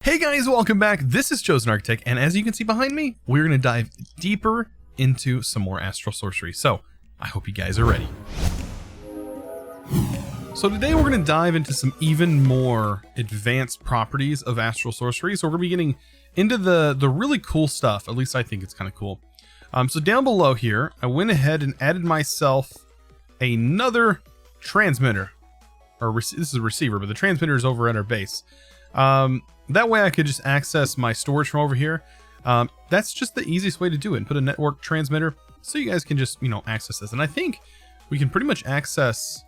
Hey guys, welcome back. This is ChosenArchitect, and as you can see behind me, we're going to dive deeper into some more Astral Sorcery. So, I hope you guys are ready. So today we're going to dive into some even more advanced properties of Astral Sorcery. So we're going to be getting into the really cool stuff. At least I think it's kind of cool. So down below here, I went ahead and added myself another transmitter. This is a receiver, but the transmitter is over at our base. That way I could just access my storage from over here. That's just the easiest way to do it, and put a network transmitter so you guys can just, access this. And I think we can pretty much access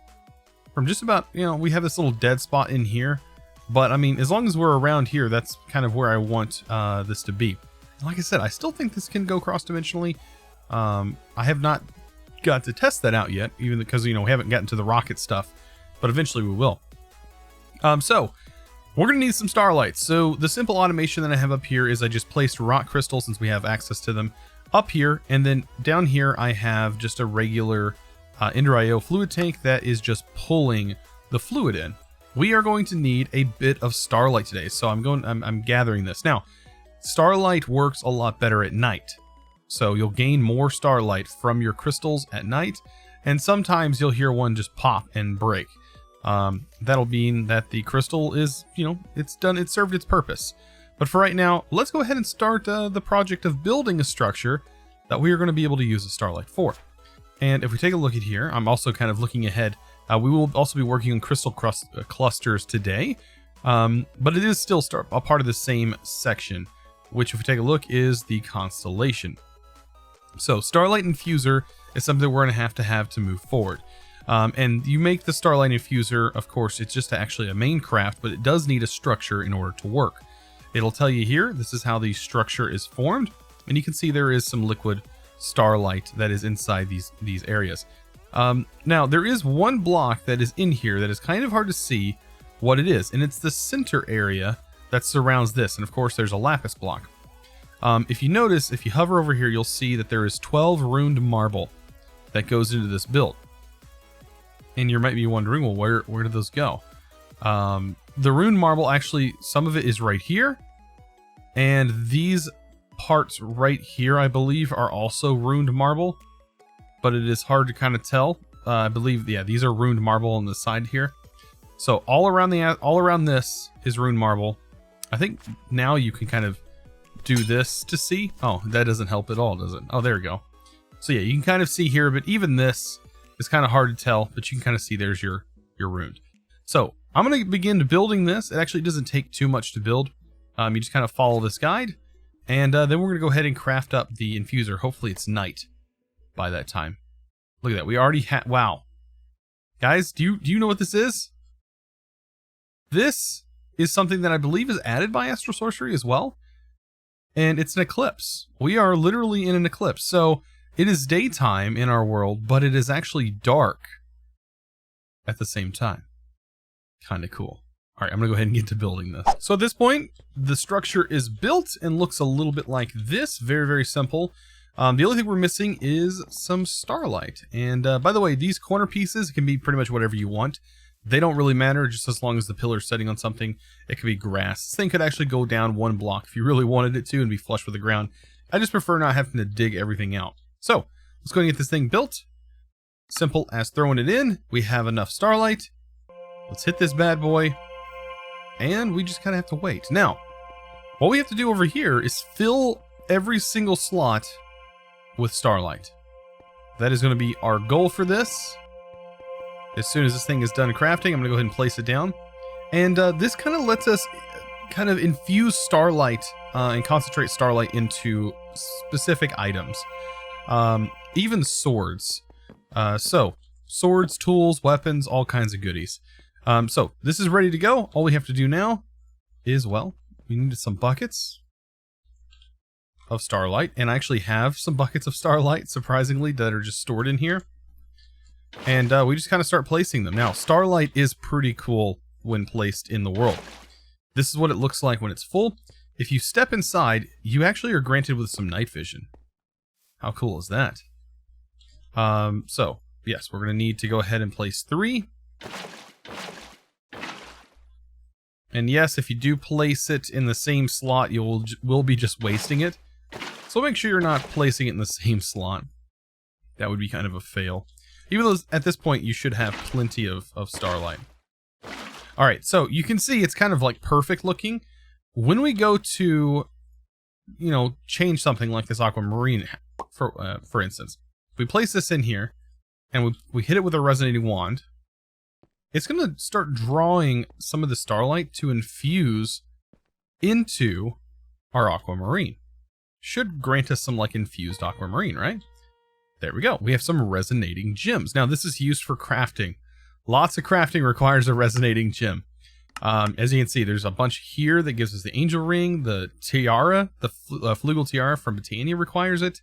from just about, we have this little dead spot in here, but I mean, as long as we're around here, that's kind of where I want this to be. Like I said, I still think this can go cross-dimensionally. I have not got to test that out yet, even because, we haven't gotten to the rocket stuff, but eventually we will. So we're going to need some Starlight. So the simple automation that I have up here is I just placed rock crystals, since we have access to them, up here. And then down here, I have just a regular Ender IO fluid tank that is just pulling the fluid in. We are going to need a bit of Starlight today. So I'm gathering this. Now, Starlight works a lot better at night. So you'll gain more Starlight from your crystals at night. And sometimes you'll hear one just pop and break. That'll mean that the crystal is, it served its purpose. But for right now, let's go ahead and start the project of building a structure that we are going to be able to use the Starlight for. And if we take a look at here, I'm also kind of looking ahead. We will also be working on crystal clusters today, but it is still a part of the same section, which if we take a look is the constellation. So Starlight Infuser is something we're going to have to move forward. And you make the Starlight Infuser, of course, it's just actually a main craft, but it does need a structure in order to work. It'll tell you here, this is how the structure is formed, and you can see there is some liquid Starlight that is inside these areas. Now, there is one block that is in here that is kind of hard to see what it is, and it's the center area that surrounds this, and of course there's a lapis block. If you notice, if you hover over here, you'll see that there is 12 runed marble that goes into this build. And you might be wondering, well, where did those go? The rune marble, actually, some of it is right here. And these parts right here, I believe, are also runed marble. But it is hard to kind of tell. I believe, yeah, these are runed marble on the side here. So all around this is runed marble. I think now you can kind of do this to see. Oh, that doesn't help at all, does it? Oh, there we go. So yeah, you can kind of see here, but even this, it's kind of hard to tell, but you can kind of see there's your rune. So I'm going to begin building this. It actually doesn't take too much to build. You just kind of follow this guide, and then we're going to go ahead and craft up the infuser. Hopefully it's night by that time. Look at that. We already have, wow. Guys, do you know what this is? This is something that I believe is added by Astral Sorcery as well. And it's an eclipse. We are literally in an eclipse. So it is daytime in our world, but it is actually dark at the same time. Kind of cool. All right, I'm going to go ahead and get to building this. So at this point, the structure is built and looks a little bit like this. Very, very simple. The only thing we're missing is some Starlight. And by the way, these corner pieces can be pretty much whatever you want. They don't really matter, just as long as the pillar's setting on something. It could be grass. This thing could actually go down one block if you really wanted it to and be flush with the ground. I just prefer not having to dig everything out. So let's go and get this thing built. Simple as throwing it in. We have enough Starlight. Let's hit this bad boy. And we just kind of have to wait. Now, what we have to do over here is fill every single slot with Starlight. That is going to be our goal for this. As soon as this thing is done crafting, I'm going to go ahead and place it down. And this kind of lets us kind of infuse Starlight and concentrate Starlight into specific items. Even swords. So swords, tools, weapons, all kinds of goodies. So this is ready to go. All we have to do now is, well, we need some buckets of Starlight, and I actually have some buckets of Starlight, surprisingly, that are just stored in here. And we just kind of start placing them. Now, Starlight is pretty cool when placed in the world. This is what it looks like when it's full. If you step inside, you actually are granted with some night vision. How cool is that? So, yes, we're going to need to go ahead and place 3. And yes, if you do place it in the same slot, you will be just wasting it. So make sure you're not placing it in the same slot. That would be kind of a fail. Even though at this point you should have plenty of Starlight. Alright, so you can see it's kind of like perfect looking. When we go to, you know, change something like this aquamarine, for instance, if we place this in here and we hit it with a resonating wand, it's going to start drawing some of the Starlight to infuse into our aquamarine. Should grant us some like infused aquamarine, right? There we go. We have some resonating gems. Now this is used for crafting. Lots of crafting requires a resonating gem. As you can see, there's a bunch here that gives us the angel ring, the tiara, the flugel tiara from Botania requires it.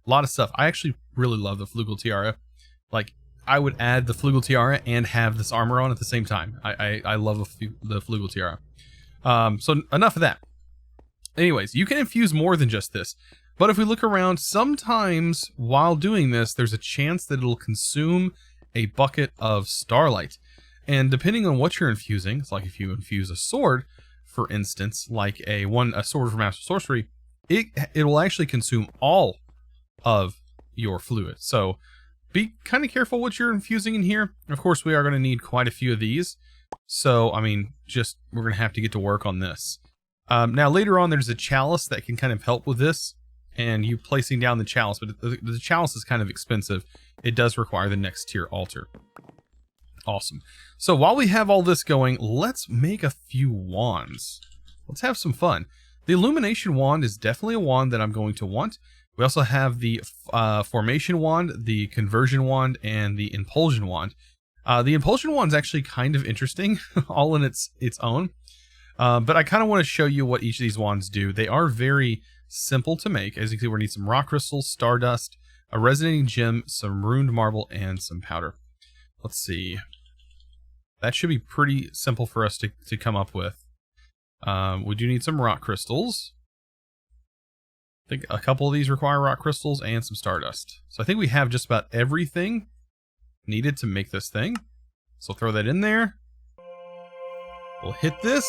A lot of stuff. I actually really love the flugel tiara. Like, I would add the flugel tiara and have this armor on at the same time. I love the flugel tiara. So enough of that. Anyways, you can infuse more than just this. But if we look around, sometimes while doing this, there's a chance that it'll consume a bucket of Starlight. And depending on what you're infusing, it's like if you infuse a sword, for instance, like a sword from Astral Sorcery, it will actually consume all of your fluid. So be kind of careful what you're infusing in here. Of course, we are going to need quite a few of these. So, I mean, we're going to have to get to work on this. Now, later on, there's a chalice that can kind of help with this, and you placing down the chalice, but the chalice is kind of expensive. It does require the next tier altar. Awesome. So while we have all this going, let's make a few wands. Let's have some fun. The illumination wand is definitely a wand that I'm going to want. We also have the formation wand, the conversion wand, and the impulsion wand. The impulsion wand is actually kind of interesting, all in its own. But I kind of want to show you what each of these wands do. They are very simple to make. As you can see, we're going to need some rock crystals, stardust, a resonating gem, some runed marble, and some powder. Let's see. That should be pretty simple for us to come up with. We do need some rock crystals. I think a couple of these require rock crystals and some stardust. So I think we have just about everything needed to make this thing. So throw that in there. We'll hit this.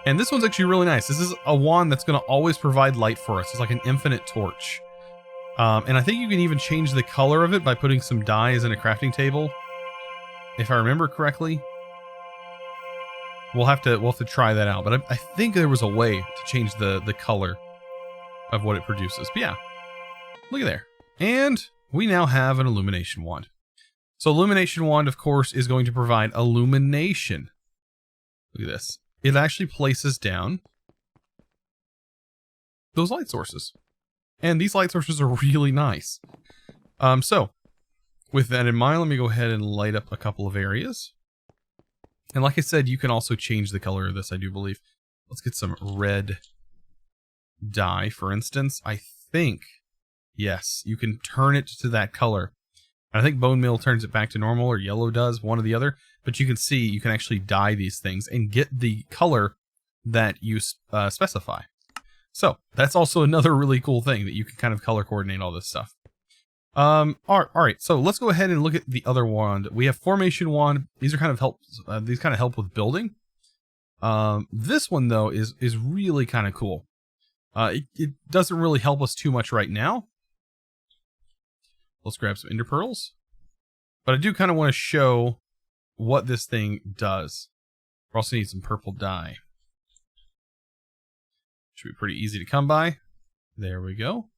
And this one's actually really nice. This is a wand that's going to always provide light for us. It's like an infinite torch. And I think you can even change the color of it by putting some dyes in a crafting table. If I remember correctly. We'll have to try that out. But I think there was a way to change the color of what it produces. But yeah, look at there. And we now have an illumination wand. So illumination wand, of course, is going to provide illumination. Look at this. It actually places down those light sources. And these light sources are really nice. So, with that in mind, let me go ahead and light up a couple of areas. And like I said, you can also change the color of this, I do believe. Let's get some red dye, for instance. I think, yes, you can turn it to that color. I think bone meal turns it back to normal, or yellow does, one or the other. But you can see you can actually dye these things and get the color that you specify. So that's also another really cool thing, that you can kind of color coordinate all this stuff. All right. So let's go ahead and look at the other wand. We have formation wand. These are kind of these kind of help with building. This one though is really kind of cool. It doesn't really help us too much right now. Let's grab some ender pearls. But I do kind of want to show what this thing does. We also need some purple dye. Should be pretty easy to come by. There we go.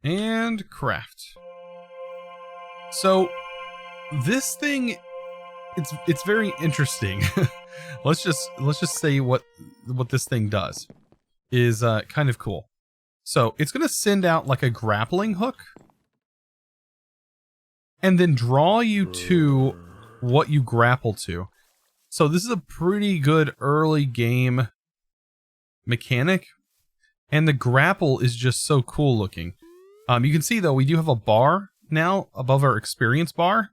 And craft. So this thing, it's very interesting. let's just say what this thing does is kind of cool. So it's going to send out like a grappling hook and then draw you to what you grapple to. So this is a pretty good early game mechanic, and the grapple is just so cool looking. You can see though, we do have a bar now above our experience bar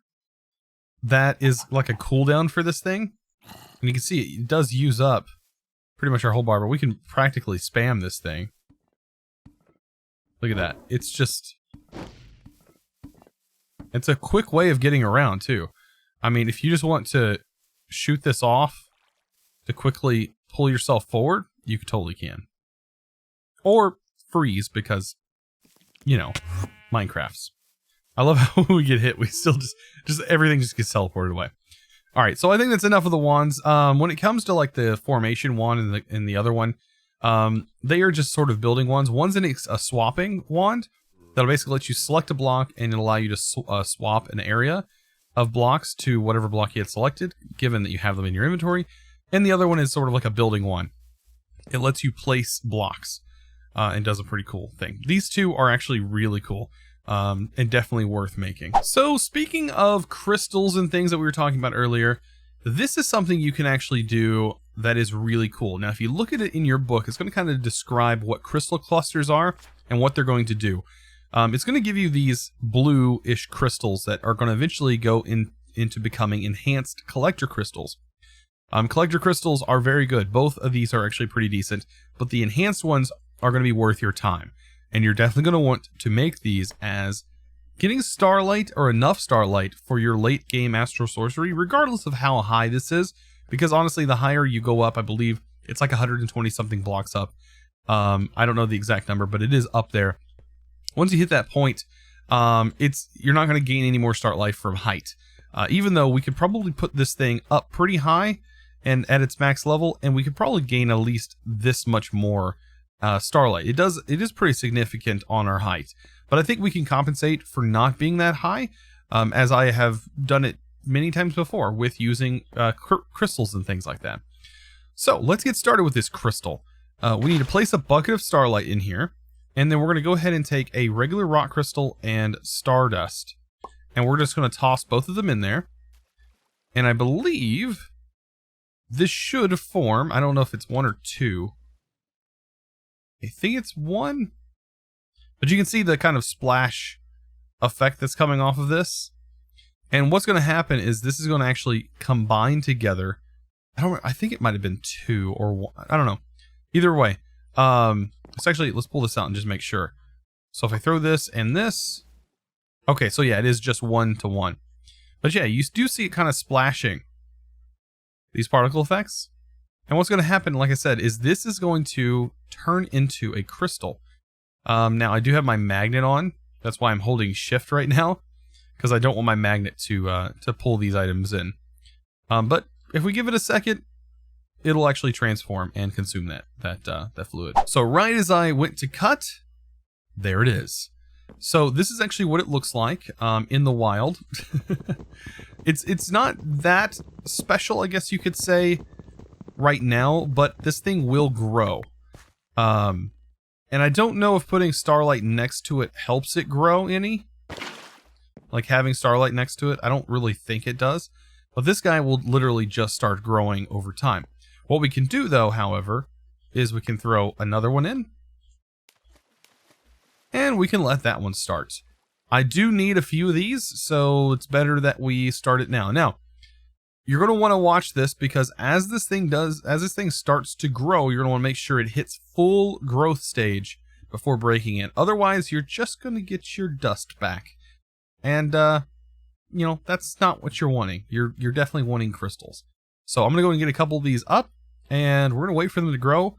that is like a cooldown for this thing. And you can see it does use up pretty much our whole bar, but we can practically spam this thing. Look at that. It's a quick way of getting around too. I mean, if you just want to shoot this off to quickly pull yourself forward, you totally can. Or freeze because, you know, Minecraft's. I love how when we get hit, we still just everything just gets teleported away. All right, so I think that's enough of the wands. When it comes to like the formation wand and the other one, they are just sort of building wands. One's a swapping wand that'll basically let you select a block and it'll allow you to swap an area of blocks to whatever block you had selected, given that you have them in your inventory. And the other one is sort of like a building one. It lets you place blocks and does a pretty cool thing. These two are actually really cool. And definitely worth making. So speaking of crystals and things that we were talking about earlier, this is something you can actually do that is really cool. Now, if you look at it in your book, it's going to kind of describe what crystal clusters are and what they're going to do. It's going to give you these blue-ish crystals that are going to eventually go into becoming enhanced collector crystals. Collector crystals are very good. Both of these are actually pretty decent, but the enhanced ones are going to be worth your time. And you're definitely going to want to make these as getting Starlight or enough Starlight for your late game Astral Sorcery, regardless of how high this is. Because honestly, the higher you go up, I believe it's like 120 something blocks up. I don't know the exact number, but it is up there. Once you hit that point, you're not going to gain any more Starlight from height. Even though we could probably put this thing up pretty high and at its max level, and we could probably gain at least this much more Starlight. It is pretty significant on our height, but I think we can compensate for not being that high, as I have done it many times before with using crystals and things like that. So let's get started with this crystal. We need to place a bucket of Starlight in here, and then we're going to go ahead and take a regular rock crystal and stardust, and we're just going to toss both of them in there. And I believe this should form, I don't know if it's one or two. I think it's one, but you can see the kind of splash effect that's coming off of this. And what's going to happen is this is going to actually combine together. I think it might have been two or one. I don't know. Either way, let's pull this out and just make sure. So if I throw this and this, okay, so yeah, it is just 1 to 1. But yeah, you do see it kind of splashing these particle effects. And what's going to happen, like I said, is this is going to turn into a crystal. Now, I do have my magnet on. That's why I'm holding shift right now, because I don't want my magnet to pull these items in. But if we give it a second, it'll actually transform and consume that fluid. So right as I went to cut, there it is. So this is actually what it looks like in the wild. It's not that special, I guess you could say, right now, but this thing will grow. And I don't know if putting Starlight next to it helps it grow any. Like having Starlight next to it, I don't really think it does. But this guy will literally just start growing over time. What we can do though, however, is we can throw another one in. And we can let that one start. I do need a few of these, so it's better that we start it now. Now, you're going to want to watch this because as this thing starts to grow, you're going to want to make sure it hits full growth stage before breaking it. Otherwise, you're just going to get your dust back. And, you know, that's not what you're wanting. You're definitely wanting crystals. So I'm going to go and get a couple of these up, and we're going to wait for them to grow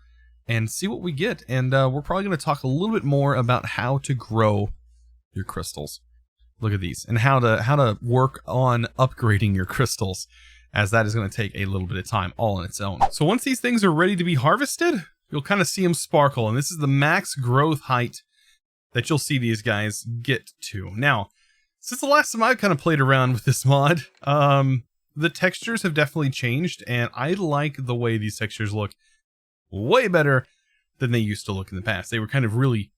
and see what we get. And we're probably going to talk a little bit more about how to grow your crystals. Look at these, and how to work on upgrading your crystals, as that is going to take a little bit of time all on its own. So once these things are ready to be harvested, you'll kind of see them sparkle, and this is the max growth height that you'll see these guys get to. Now, since the last time I kind of played around with this mod, the textures have definitely changed, and I like the way these textures look way better than they used to look in the past. They were kind of really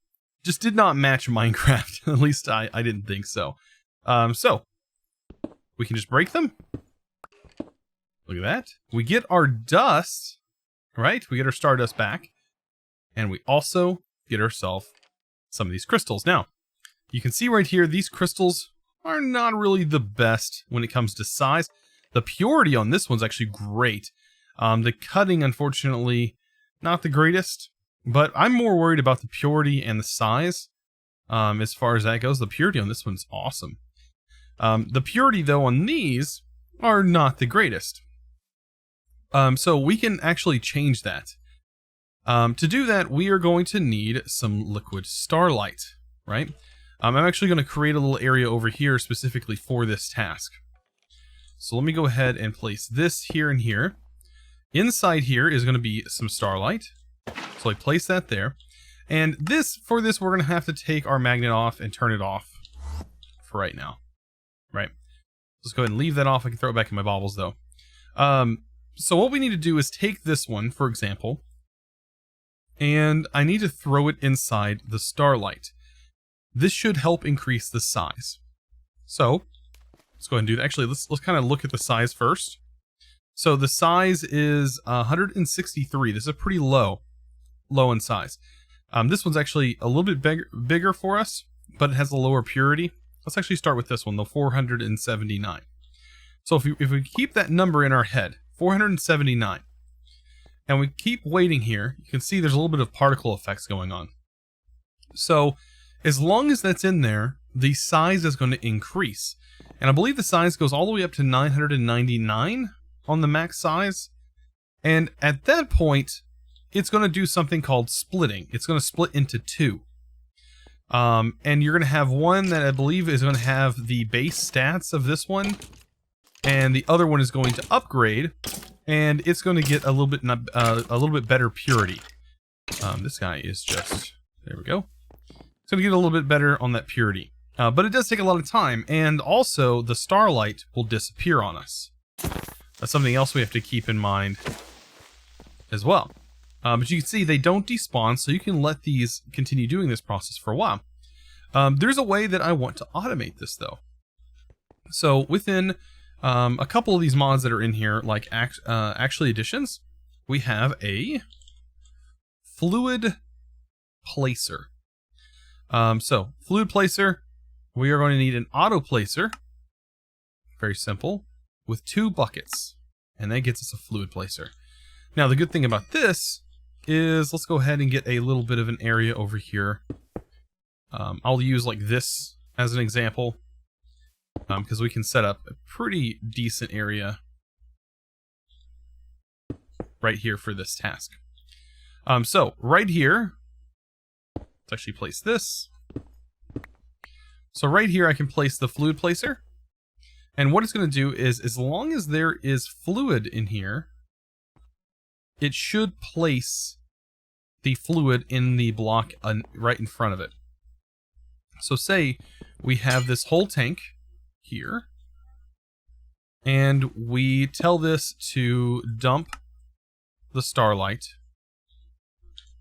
just did not match Minecraft. At least I didn't think so. So we can just break them. Look at that. We get our dust, right? We get our stardust back, and we also get ourselves some of these crystals. Now, you can see right here, these crystals are not really the best when it comes to size. The purity on this one's actually great. The cutting, unfortunately, not the greatest, but I'm more worried about the purity and the size. As far as that goes, the purity on this one's awesome. The purity, though, on these are not the greatest. So we can actually change that. To do that, we are going to need some liquid starlight, right? I'm actually going to create a little area over here specifically for this task. So let me go ahead and place this here and here. Inside here is going to be some starlight. So I place that there. And for this, we're going to have to take our magnet off and turn it off for right now, right? Let's go ahead and leave that off. I can throw it back in my baubles though. So what we need to do is take this one, for example, and I need to throw it inside the starlight. This should help increase the size. So let's go ahead and do that. Actually, let's kind of look at the size first. So the size is 163. This is pretty low in size. This one's actually a little bit bigger for us, but it has a lower purity. Let's actually start with this one, the 479. So if we keep that number in our head, 479, and we keep waiting here, you can see there's a little bit of particle effects going on. So as long as that's in there, the size is going to increase. And I believe the size goes all the way up to 999 on the max size. And at that point, it's going to do something called splitting. It's going to split into two. And you're going to have one that I believe is going to have the base stats of this one, and the other one is going to upgrade, and it's going to get a little bit better purity. This guy is just, there we go. It's going to get a little bit better on that purity. But it does take a lot of time, and also the starlight will disappear on us. That's something else we have to keep in mind as well. But you can see they don't despawn, so you can let these continue doing this process for a while. There's a way that I want to automate this though. So within a couple of these mods that are in here, like actually additions, we have a fluid placer. So fluid placer, we are going to need an auto placer. Very simple, with 2 buckets, and that gets us a fluid placer. Now the good thing about this is, let's go ahead and get a little bit of an area over here. I'll use like this as an example, because we can set up a pretty decent area right here for this task. So right here, let's actually place this. So right here I can place the fluid placer, and what it's going to do is, as long as there is fluid in here, it should place the fluid in the block right in front of it. So say we have this whole tank here, and we tell this to dump the starlight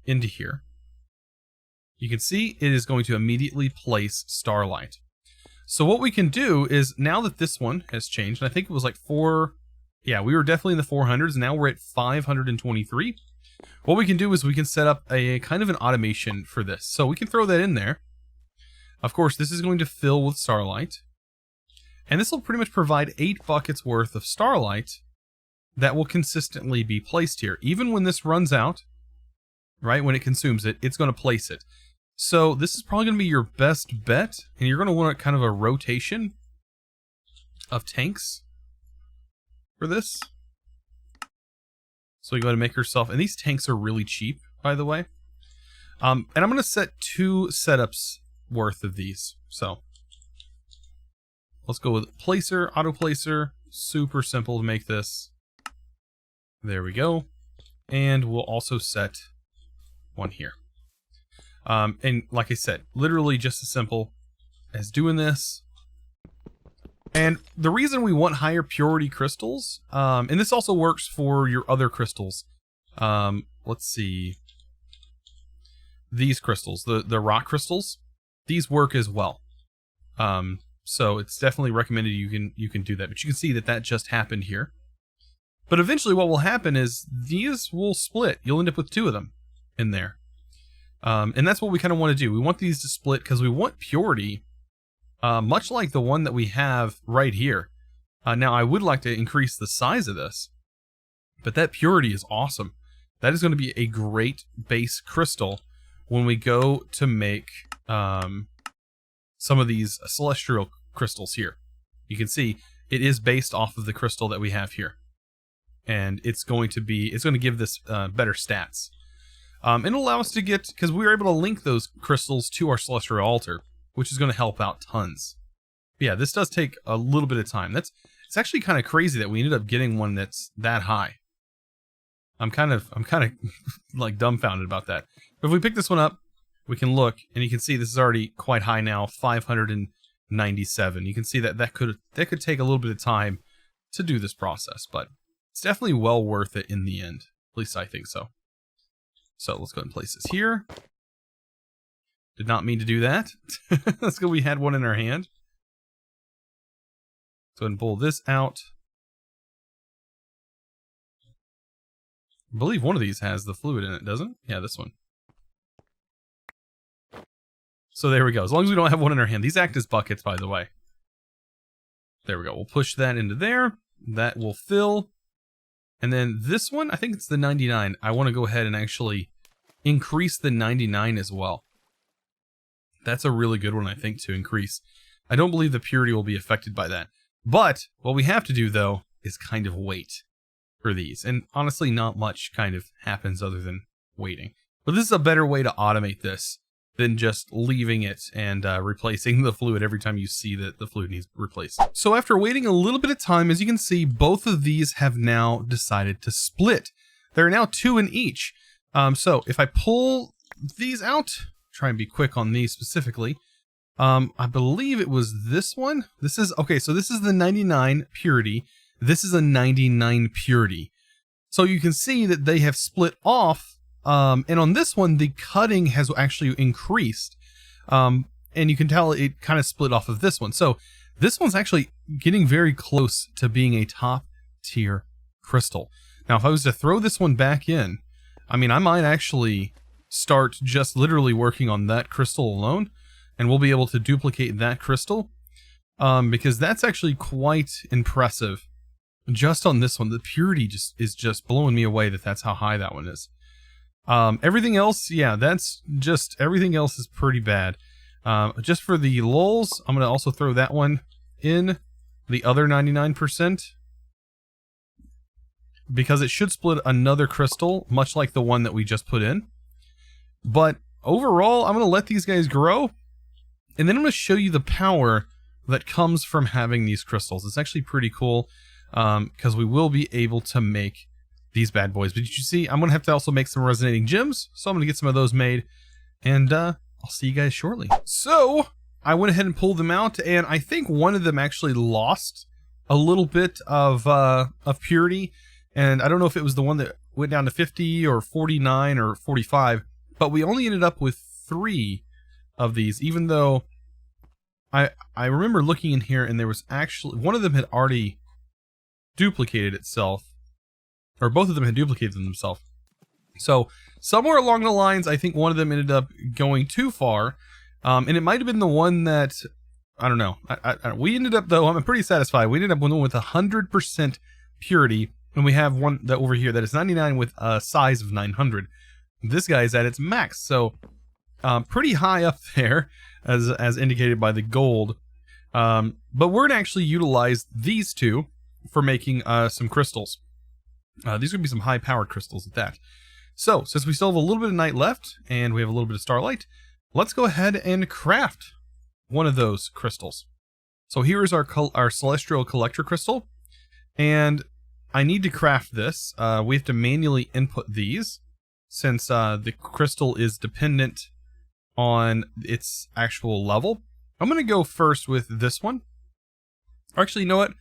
into here. You can see it is going to immediately place starlight. So what we can do is, now that this one has changed, and I think it was like 4... Yeah, we were definitely in the 400s. Now we're at 523. What we can do is we can set up a kind of an automation for this. So we can throw that in there. Of course, this is going to fill with starlight. And this will pretty much provide 8 buckets worth of starlight that will consistently be placed here. Even when this runs out, right, when it consumes it, it's going to place it. So this is probably going to be your best bet. And you're going to want kind of a rotation of tanks for this. So you go ahead and make yourself, and these tanks are really cheap, by the way. And I'm going to set 2 setups worth of these. So let's go with placer, auto placer. Super simple to make this. There we go. And we'll also set one here. And like I said, literally just as simple as doing this. And the reason we want higher purity crystals, and this also works for your other crystals. Let's see. These crystals, the rock crystals, these work as well. So it's definitely recommended you can do that. But you can see that just happened here. But eventually what will happen is these will split. You'll end up with 2 of them in there. And that's what we kind of want to do. We want these to split because we want purity. Much like the one that we have right here. Now, I would like to increase the size of this, but that purity is awesome. That is going to be a great base crystal when we go to make some of these celestial crystals here. You can see it is based off of the crystal that we have here. And it's going to give this better stats. It'll allow us to get, because we were able to link those crystals to our Celestial Altar, which is going to help out tons. But yeah, this does take a little bit of time. It's actually kind of crazy that we ended up getting one that's that high. I'm kind of like dumbfounded about that. But if we pick this one up, we can look, and you can see this is already quite high now, 597. You can see that could take a little bit of time to do this process, but it's definitely well worth it in the end. At least I think so. So let's go ahead and place this here. Did not mean to do that. That's good we had one in our hand. Let's go ahead and pull this out. I believe one of these has the fluid in it, doesn't it? Yeah, this one. So there we go. As long as we don't have one in our hand. These act as buckets, by the way. There we go. We'll push that into there. That will fill. And then this one, I think it's the 99. I want to go ahead and actually increase the 99 as well. That's a really good one, I think, to increase. I don't believe the purity will be affected by that. But what we have to do, though, is kind of wait for these. And honestly, not much kind of happens other than waiting. But this is a better way to automate this than just leaving it and replacing the fluid every time you see that the fluid needs replaced. So after waiting a little bit of time, as you can see, both of these have now decided to split. There are now 2 in each. So if I pull these out, try and be quick on these specifically. I believe it was this one. This is, okay, so this is the 99 purity. This is a 99 purity. So you can see that they have split off. And on this one, the cutting has actually increased. And you can tell it kind of split off of this one. So this one's actually getting very close to being a top tier crystal. Now, if I was to throw this one back in, I mean, I might actually start just literally working on that crystal alone, and we'll be able to duplicate that crystal, because that's actually quite impressive. Just on this one, the purity is just blowing me away that's how high that one is. Everything else, yeah, everything else is pretty bad. Just for the lulz, I'm going to also throw that one in, the other 99%, because it should split another crystal, much like the one that we just put in. But overall, I'm going to let these guys grow, and then I'm going to show you the power that comes from having these crystals. It's actually pretty cool, because we will be able to make these bad boys. But did you see, I'm going to have to also make some resonating gems, so I'm going to get some of those made, and I'll see you guys shortly. So I went ahead and pulled them out, and I think one of them actually lost a little bit of purity, and I don't know if it was the one that went down to 50 or 49 or 45, but we only ended up with 3 of these, even though I remember looking in here and there was actually, one of them had already duplicated itself, or both of them had duplicated themselves. So somewhere along the lines, I think one of them ended up going too far, and it might have been the one that, I don't know. We ended up, though, I'm pretty satisfied. We ended up with 100% purity, and we have one that over here that is 99 with a size of 900. This guy is at its max, so pretty high up there, as indicated by the gold. But we're gonna actually utilize these 2 for making some crystals. These would be some high-powered crystals at that. So, since we still have a little bit of night left, and we have a little bit of starlight, let's go ahead and craft one of those crystals. So here is our celestial collector crystal, and I need to craft this. We have to manually input these, since the crystal is dependent on its actual level. I'm going to go first with this one. Or actually, you know what?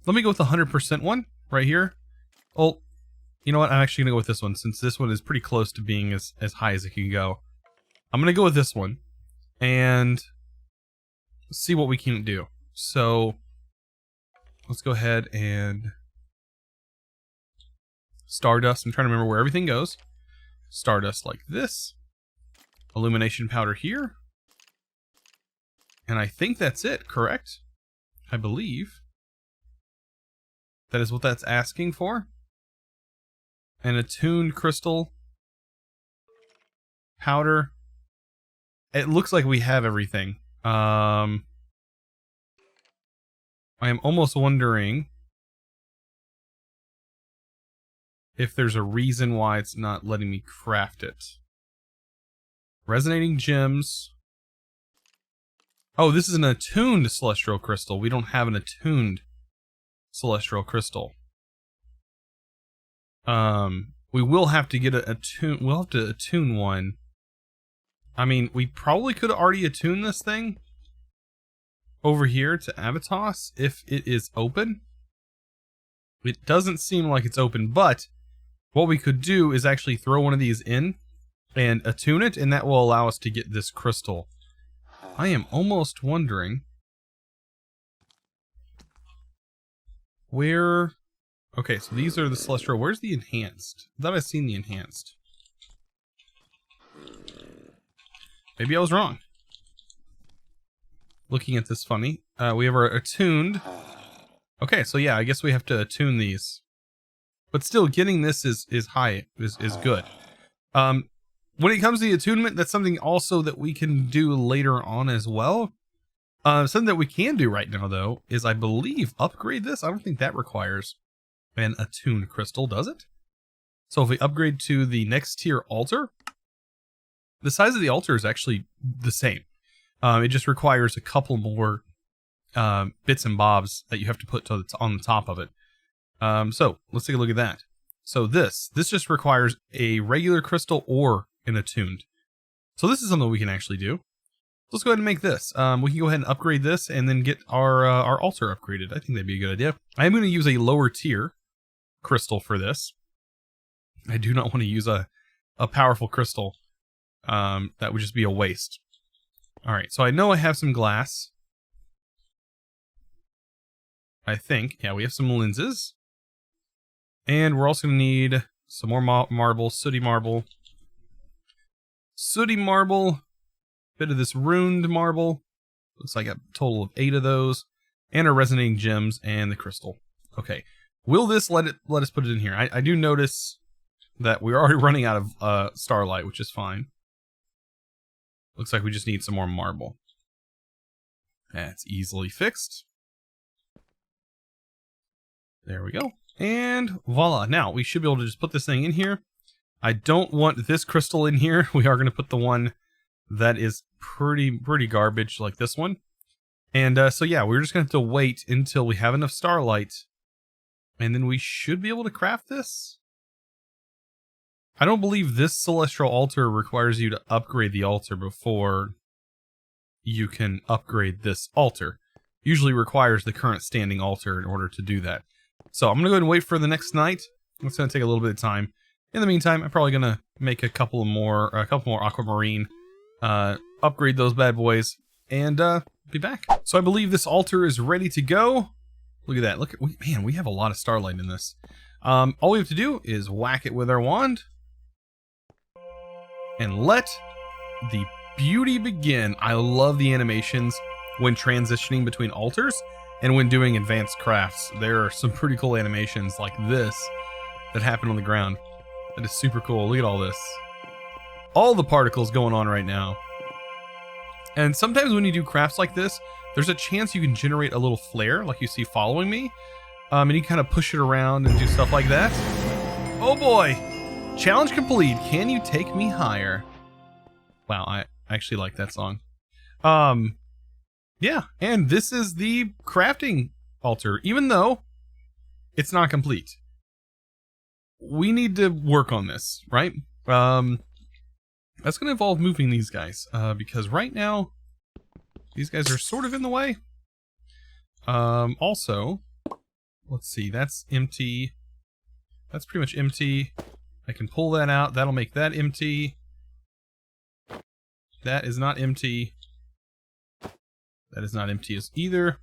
Let me go with the 100% one right here. Oh, you know what? I'm actually going to go with this one, since this one is pretty close to being as high as it can go. I'm going to go with this one, and see what we can do. So, let's go ahead and Stardust. I'm trying to remember where everything goes. Stardust like this. Illumination powder here. And I think that's it, correct? I believe that is what that's asking for. An attuned crystal. Powder. It looks like we have everything. And I am almost wondering if there's a reason why it's not letting me craft it. Resonating gems. Oh, this is an attuned celestial crystal. We don't have an attuned celestial crystal. We will have to get we'll have to attune one. I mean, we probably could have already attuned this thing over here to Avitos if it is open. It doesn't seem like it's open, but what we could do is actually throw one of these in and attune it, and that will allow us to get this crystal. I am almost wondering where... Okay, so these are the celestial. Where's the enhanced? I thought I'd seen the enhanced. Maybe I was wrong. Looking at this funny. We have our attuned. Okay, so yeah, I guess we have to attune these. But still, getting this is good. When it comes to the attunement, that's something also that we can do later on as well. Something that we can do right now, though, is I believe upgrade this. I don't think that requires an attuned crystal, does it? So if we upgrade to the next tier altar, the size of the altar is actually the same. It just requires a couple more bits and bobs that you have to put on the top of it. So let's take a look at that. So this just requires a regular crystal or an attuned. So this is something we can actually do. Let's go ahead and make this. We can go ahead and upgrade this and then get our altar upgraded. I think that'd be a good idea. I am going to use a lower tier crystal for this. I do not want to use a powerful crystal. That would just be a waste. Alright, so I know I have some glass. I think. Yeah, we have some lenses. And we're also going to need some more marble, sooty marble. Sooty marble. Bit of this runed marble. Looks like a total of 8 of those. And our resonating gems and the crystal. Okay. Will this let us put it in here? I do notice that we're already running out of Starlight, which is fine. Looks like we just need some more marble. That's easily fixed. There we go. And voila. Now, we should be able to just put this thing in here. I don't want this crystal in here. We are going to put the one that is pretty garbage, like this one. And so yeah, we're just going to have to wait until we have enough Starlight. And then we should be able to craft this. I don't believe this celestial altar requires you to upgrade the altar before you can upgrade this altar. Usually requires the current standing altar in order to do that. So I'm going to go ahead and wait for the next night. It's going to take a little bit of time. In the meantime, I'm probably going to make a couple more aquamarine, upgrade those bad boys, and be back. So I believe this altar is ready to go. Look at that. Man, we have a lot of Starlight in this. All we have to do is whack it with our wand. And let the beauty begin. I love the animations when transitioning between altars and when doing advanced crafts. There are some pretty cool animations like this that happen on the ground. That is super cool. Look at all this. All the particles going on right now. And sometimes when you do crafts like this, there's a chance you can generate a little flare like you see following me. And you kind of push it around and do stuff like that. Oh boy! Challenge complete. Can you take me higher? Wow, I actually like that song. Yeah, and this is the crafting altar, even though it's not complete. We need to work on this, right? That's going to involve moving these guys, because right now, these guys are sort of in the way. Also, let's see, that's empty. That's pretty much empty. I can pull that out. That'll make that empty. That is not empty. That is not empty as either.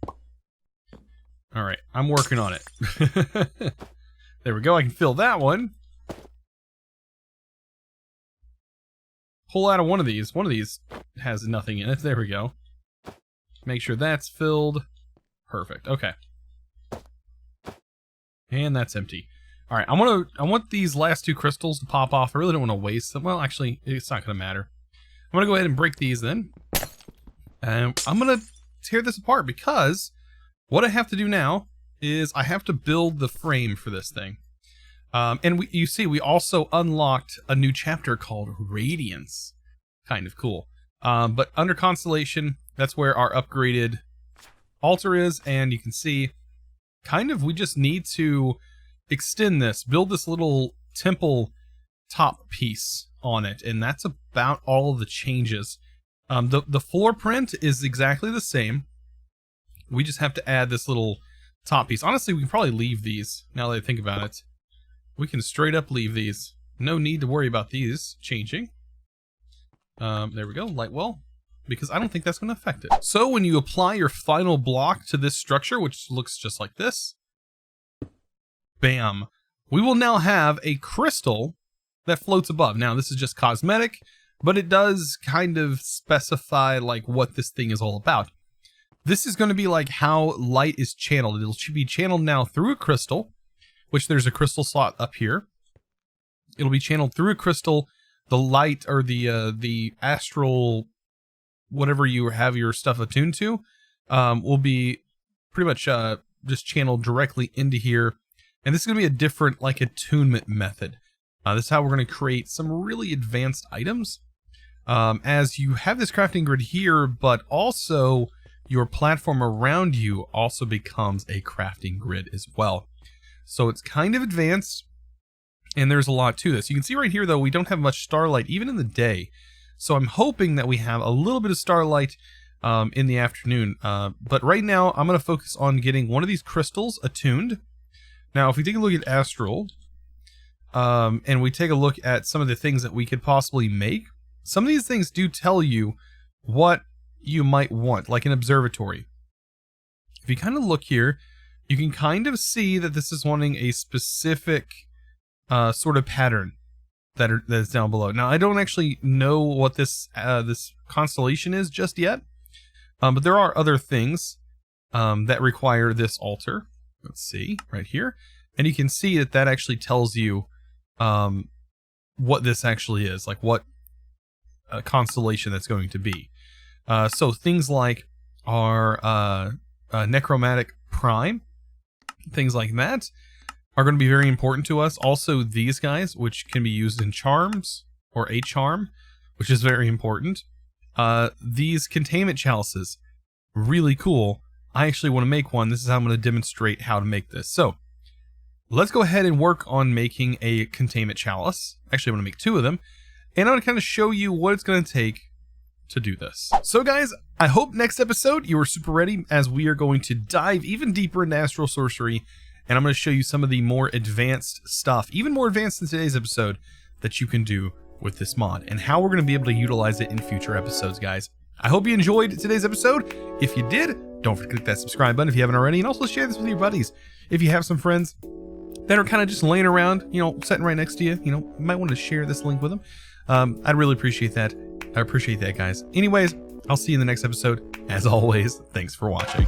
Alright, I'm working on it. There we go, I can fill that one. Pull out of one of these. One of these has nothing in it. There we go. Make sure that's filled. Perfect, okay. And that's empty. Alright, I want these last 2 crystals to pop off. I really don't want to waste them. Well, actually, it's not going to matter. I'm going to go ahead and break these then. And I'm going to tear this apart because what I have to do now is I have to build the frame for this thing. And you see, we also unlocked a new chapter called Radiance. Kind of cool. But under Constellation, that's where our upgraded altar is. And you can see, kind of, we just need to extend this, build this little temple top piece on it. And that's about all of the changes. The floor print is exactly the same. We just have to add this little top piece. Honestly, we can probably leave these, now that I think about it. We can straight up leave these. No need to worry about these changing. There we go, light well, because I don't think that's going to affect it. So when you apply your final block to this structure, which looks just like this, bam, we will now have a crystal that floats above. Now, this is just cosmetic, but it does kind of specify like what this thing is all about. This is going to be like how light is channeled. It should be channeled now through a crystal, which there's a crystal slot up here. It'll be channeled through a crystal. The light, or the astral, whatever you have your stuff attuned to, will be pretty much just channeled directly into here. And this is going to be a different like attunement method. This is how we're going to create some really advanced items. As you have this crafting grid here, but also your platform around you also becomes a crafting grid as well. So it's kind of advanced, and there's a lot to this. You can see right here, though, we don't have much starlight, even in the day. So I'm hoping that we have a little bit of starlight in the afternoon. But right now, I'm going to focus on getting one of these crystals attuned. Now, if we take a look at Astral, and we take a look at some of the things that we could possibly make, some of these things do tell you what you might want, like an observatory. If you kind of look here, you can kind of see that this is wanting a specific sort of pattern that is down below. Now, I don't actually know what this this constellation is just yet, but there are other things that require this altar. Let's see, right here. And you can see that that actually tells you what this actually is, like what constellation that's going to be. So things like our necromantic prime, things like that, are going to be very important to us. Also these guys, which can be used in charms, or a charm, which is very important. These containment chalices, really cool. I actually want to make one. This is how I'm going to demonstrate how to make this. So let's go ahead and work on making a containment chalice. Actually, I'm going to make 2 of them, and I'm going to kind of show you what it's going to take to do this. So guys, I hope next episode you are super ready, as we are going to dive even deeper into Astral Sorcery, and I'm going to show you some of the more advanced stuff, even more advanced than today's episode, that you can do with this mod, and how we're going to be able to utilize it in future episodes, guys. I hope you enjoyed today's episode. If you did, don't forget to click that subscribe button if you haven't already, and also share this with your buddies. If you have some friends that are kind of just laying around, you know, sitting right next to you, you know, you might want to share this link with them. I'd really appreciate that. I appreciate that, guys. Anyways, I'll see you in the next episode. As always, thanks for watching.